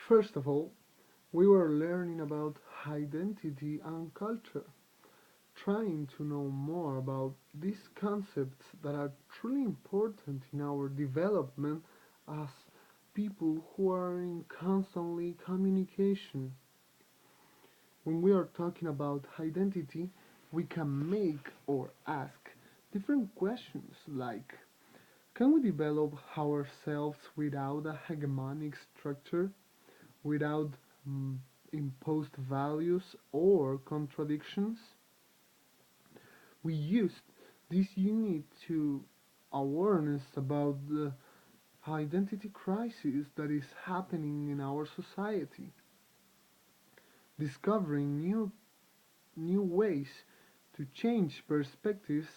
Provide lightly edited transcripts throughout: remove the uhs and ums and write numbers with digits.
First of all, we were learning about identity and culture, trying to know more about these concepts that are truly important in our development as people who are in constantly communication. When we are talking about identity, we can make or ask different questions like, can we develop ourselves without a hegemonic structure, without mm, imposed values or contradictions? We used this unit to awareness about the identity crisis that is happening in our society, discovering new ways to change perspectives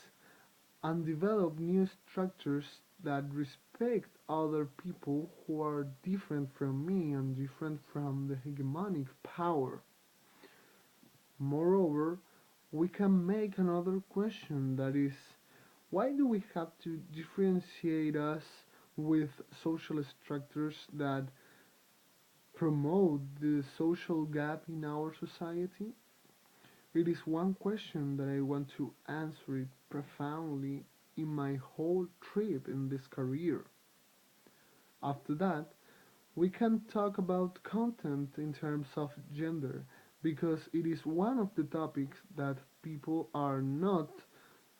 and develop new structures that respect other people who are different from me and different from the hegemonic power. Moreover, we can make another question that is, why do we have to differentiate us with social structures that promote the social gap in our society? It is one question that I want to answer it profoundly in my whole trip in this career. After that, we can talk about content in terms of gender because it is one of the topics that people are not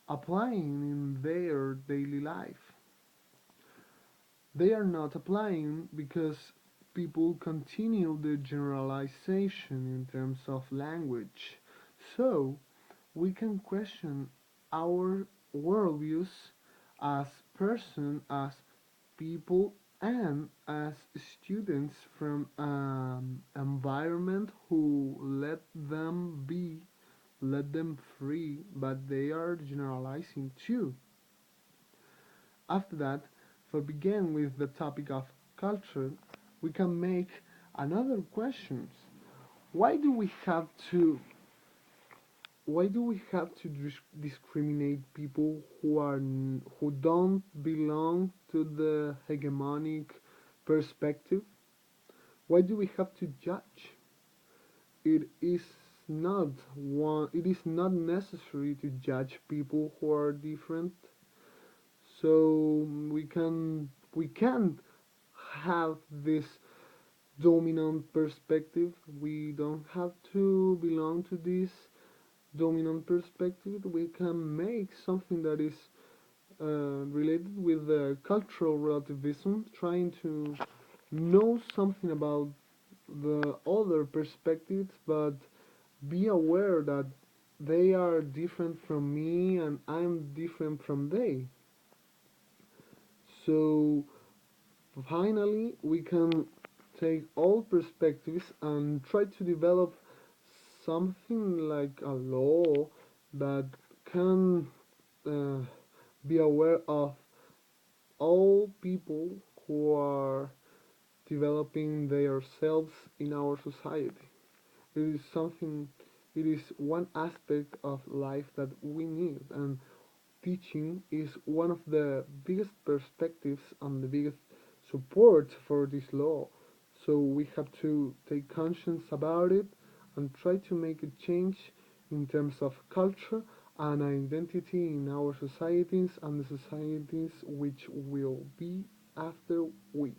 applying in their daily life. They are not applying because people continue the generalization in terms of language. So, we can question our worldviews as person, as people, and as students from an environment who let them be, let them free, but they are generalizing too. After that, for begin with the topic of culture, we can make another questions. Why do we have to why do we have to discriminate people who don't belong to the hegemonic perspective? Why do we have to judge? It is it is not necessary to judge people who are different. So we can't have this dominant perspective. We don't have to belong to this dominant perspective. We can make something that is related with cultural relativism, trying to know something about the other perspectives, but be aware that they are different from me and I'm different from they. So finally, we can take all perspectives and try to develop something like a law that can uh, be aware of all people who are developing themselves in our society. It is something, it is one aspect of life that we need, and teaching is one of the biggest perspectives and the biggest support for this law. So we have to take conscience about it and try to make a change in terms of culture and identity in our societies and the societies which will be after we.